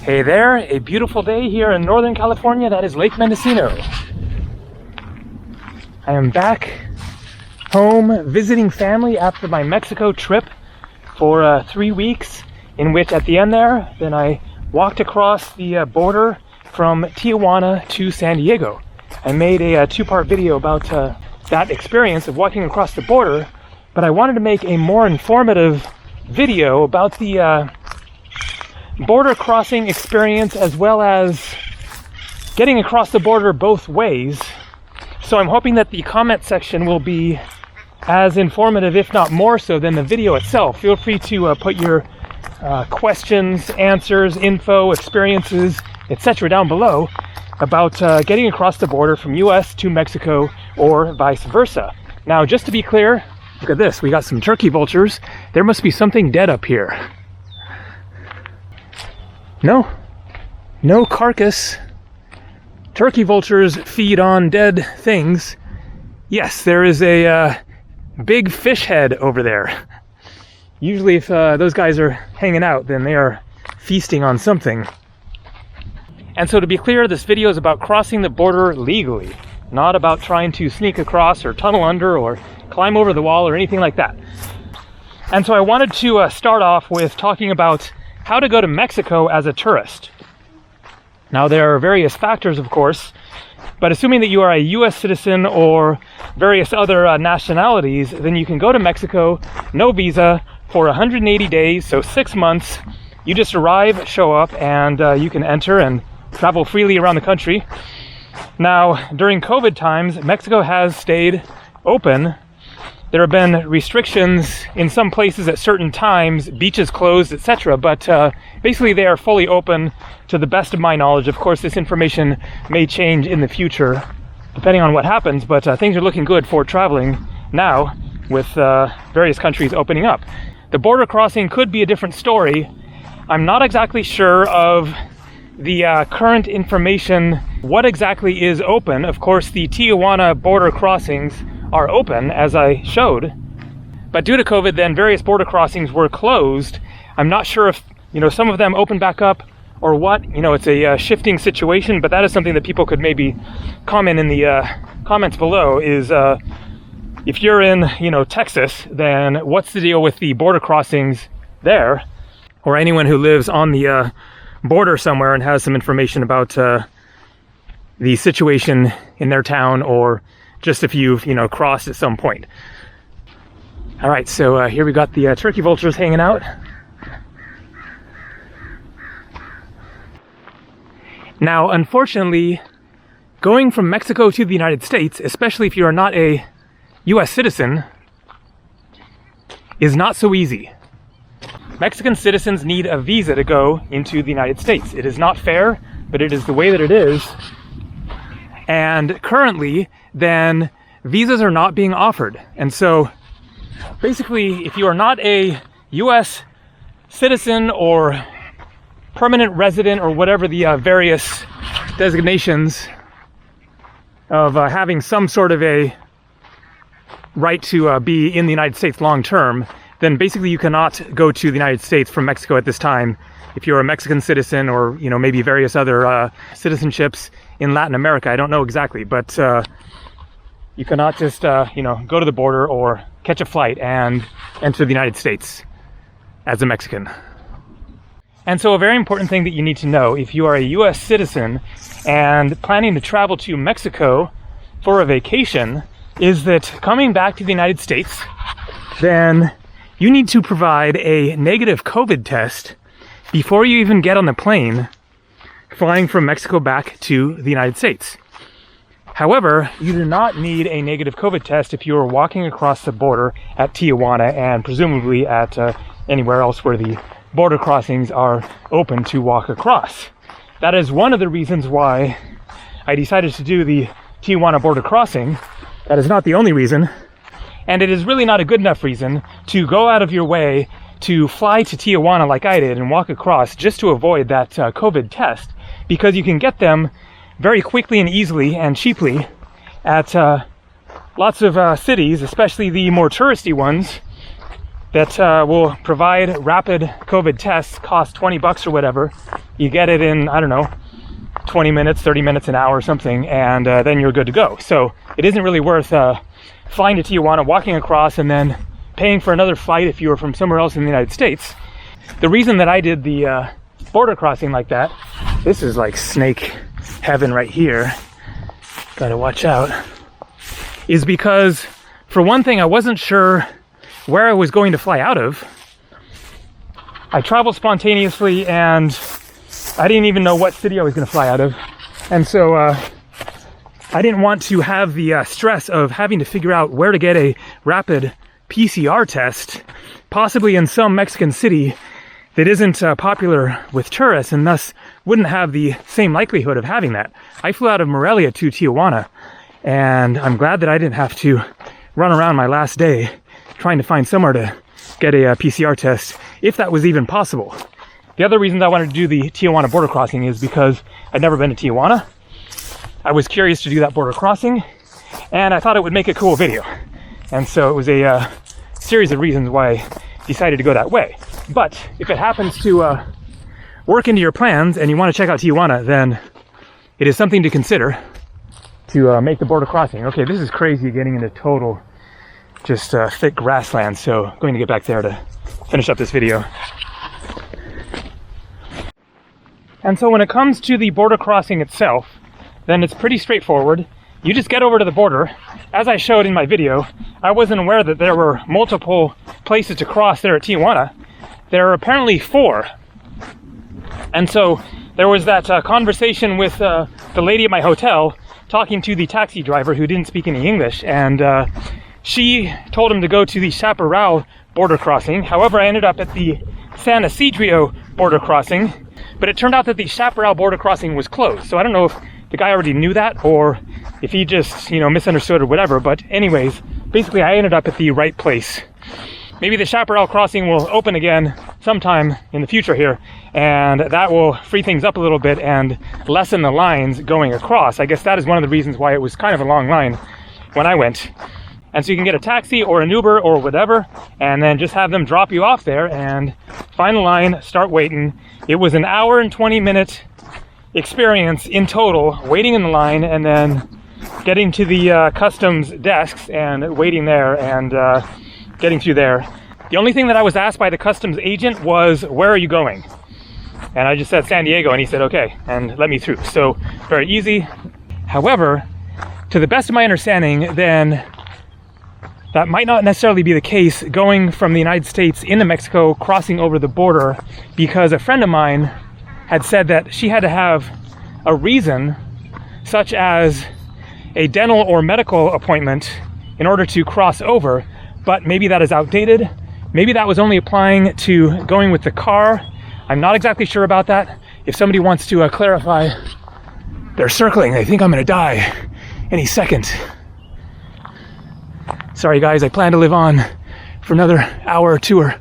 Hey there, a beautiful day here in Northern California. That is Lake Mendocino. I am back home visiting family after my Mexico trip for 3 weeks, in which at the end there, then I walked across the border from Tijuana to San Diego. I made a two-part video about that experience of walking across the border, but I wanted to make a more informative video about the border crossing experience as well as getting across the border both ways. So I'm hoping that the comment section will be as informative, if not more so, than the video itself. Feel free to put your questions, answers, info, experiences, etc. down below about getting across the border from US to Mexico or vice versa. Now, just to be clear, look at this. We got some turkey vultures. There must be something dead up here. No carcass. Turkey vultures feed on dead things. Yes, there is a big fish head over there. Usually if those guys are hanging out, then they are feasting on something. And so to be clear, this video is about crossing the border legally, not about trying to sneak across or tunnel under or climb over the wall or anything like that. And so I wanted to start off with talking about how to go to Mexico as a tourist. Now, there are various factors, of course, but assuming that you are a US citizen or various other nationalities, then you can go to Mexico, no visa, for 180 days, so 6 months. You just arrive, show up, and you can enter and travel freely around the country. Now, during COVID times, Mexico has stayed open. There have been restrictions in some places at certain times, beaches closed, etc. But basically they are fully open to the best of my knowledge. Of course, this information may change in the future, depending on what happens, but things are looking good for traveling now with various countries opening up. The border crossing could be a different story. I'm not exactly sure of the current information, what exactly is open. Of course, the Tijuana border crossings are open, as I showed, but due to COVID, then various border crossings were closed. I'm not sure if, some of them open back up or what. It's a shifting situation, but that is something that people could maybe comment in the comments below is, if you're in, Texas, then what's the deal with the border crossings there? Or anyone who lives on the border somewhere and has some information about the situation in their town, or just if you've, crossed at some point. All right, so here we got the turkey vultures hanging out. Now, unfortunately, going from Mexico to the United States, especially if you are not a US citizen, is not so easy. Mexican citizens need a visa to go into the United States. It is not fair, but it is the way that it is. And currently, then, visas are not being offered. And so, basically, if you are not a US citizen or permanent resident or whatever the various designations of having some sort of a right to be in the United States long term, then basically you cannot go to the United States from Mexico at this time. If you're a Mexican citizen or, maybe various other citizenships in Latin America, I don't know exactly, but you cannot just, go to the border or catch a flight and enter the United States as a Mexican. And so a very important thing that you need to know, if you are a US citizen and planning to travel to Mexico for a vacation, is that coming back to the United States, then you need to provide a negative COVID test before you even get on the plane flying from Mexico back to the United States. However, you do not need a negative COVID test if you are walking across the border at Tijuana and presumably at anywhere else where the border crossings are open to walk across. That is one of the reasons why I decided to do the Tijuana border crossing. That is not the only reason. And it is really not a good enough reason to go out of your way to fly to Tijuana like I did and walk across just to avoid that COVID test, because you can get them very quickly and easily and cheaply at lots of cities, especially the more touristy ones, that will provide rapid COVID tests, cost 20 bucks or whatever. You get it in, I don't know, 20 minutes, 30 minutes, an hour or something, and then you're good to go. So it isn't really worth flying to Tijuana, walking across, and then paying for another flight if you were from somewhere else in the United States. The reason that I did the border crossing like that, this is like snake heaven right here, gotta watch out, is because for one thing, I wasn't sure where I was going to fly out of. I traveled spontaneously and I didn't even know what city I was going to fly out of. And so I didn't want to have the stress of having to figure out where to get a rapid PCR test, possibly in some Mexican city that isn't popular with tourists and thus wouldn't have the same likelihood of having that. I flew out of Morelia to Tijuana, and I'm glad that I didn't have to run around my last day trying to find somewhere to get a PCR test, if that was even possible. The other reason that I wanted to do the Tijuana border crossing is because I'd never been to Tijuana. I was curious to do that border crossing, and I thought it would make a cool video. And so it was a series of reasons why I decided to go that way. But if it happens to work into your plans and you want to check out Tijuana, then it is something to consider to make the border crossing. Okay, this is crazy getting into total just thick grassland, so I'm going to get back there to finish up this video. And so when it comes to the border crossing itself, then it's pretty straightforward. You just get over to the border. As I showed in my video, I wasn't aware that there were multiple places to cross there at Tijuana. There are apparently 4. And so there was that conversation with the lady at my hotel talking to the taxi driver who didn't speak any English, and she told him to go to the Chaparral border crossing. However, I ended up at the San Isidro border crossing, but it turned out that the Chaparral border crossing was closed. So I don't know if the guy already knew that or if he just, misunderstood or whatever. But anyways, basically I ended up at the right place. Maybe the Chaparral crossing will open again sometime in the future here, and that will free things up a little bit and lessen the lines going across. I guess that is one of the reasons why it was kind of a long line when I went. And so you can get a taxi or an Uber or whatever, and then just have them drop you off there and find the line, start waiting. It was an hour and 20-minute experience in total, waiting in the line and then getting to the customs desks and waiting there and getting through there. The only thing that I was asked by the customs agent was, where are you going? And I just said San Diego, and he said, okay, and let me through. So very easy. However, to the best of my understanding, then that might not necessarily be the case going from the United States into Mexico, crossing over the border, because a friend of mine had said that she had to have a reason, such as a dental or medical appointment, in order to cross over. But maybe that is outdated. Maybe that was only applying to going with the car. I'm not exactly sure about that. If somebody wants to clarify, they're circling. They think I'm gonna die any second. Sorry guys, I plan to live on for another hour or two or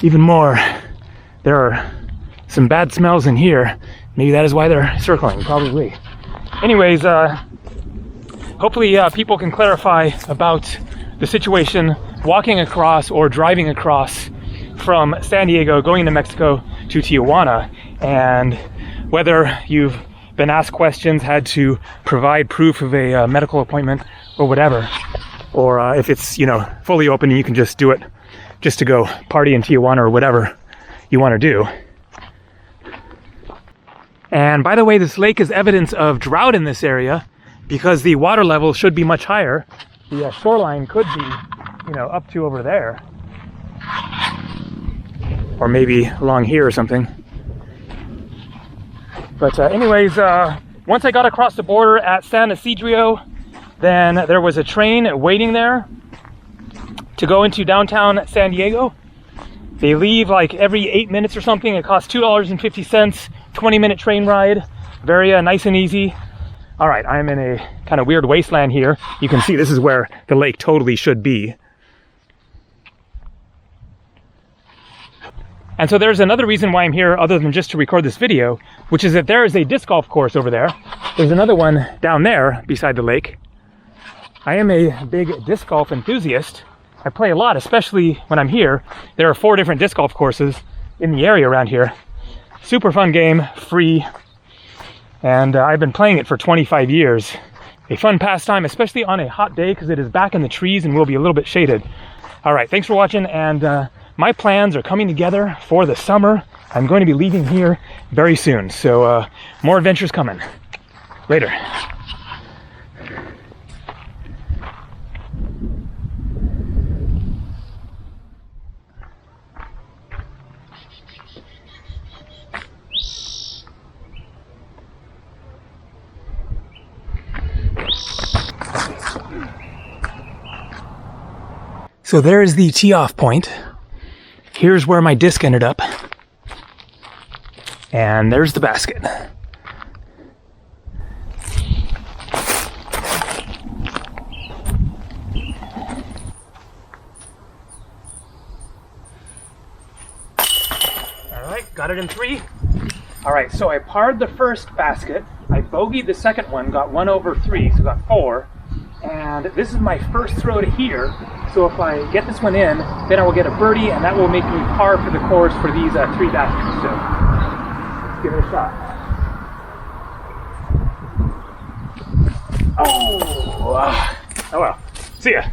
even more. There are some bad smells in here. Maybe that is why they're circling, probably. Anyways, hopefully people can clarify about the situation walking across or driving across from San Diego going to Mexico to Tijuana, and whether you've been asked questions, had to provide proof of a medical appointment or whatever, or if it's fully open and you can just do it just to go party in Tijuana or whatever you want to do. And by the way, this lake is evidence of drought in this area because the water level should be much higher. The shoreline could be, up to over there, or maybe along here or something. But anyways, once I got across the border at San Isidro, then there was a train waiting there to go into downtown San Diego. They leave like every 8 minutes or something. It costs $2.50, 20-minute train ride. Very nice and easy. All right, I'm in a kind of weird wasteland here. You can see this is where the lake totally should be. And so there's another reason why I'm here other than just to record this video, which is that there is a disc golf course over there. There's another one down there beside the lake. I am a big disc golf enthusiast, I play a lot, especially when I'm here. There are 4 different disc golf courses in the area around here. Super fun game, free, and I've been playing it for 25 years. A fun pastime, especially on a hot day because it is back in the trees and will be a little bit shaded. All right, thanks for watching, and my plans are coming together for the summer. I'm going to be leaving here very soon, so more adventures coming. Later. So there is the tee-off point. Here's where my disc ended up. And there's the basket. All right, got it in 3. All right, so I parred the first basket. I bogeyed the second one, got 1 over 3, so got 4. And this is my first throw to here. So if I get this one in, then I will get a birdie, and that will make me par for the course for these 3 baskets. So let's give it a shot. Oh well. See ya.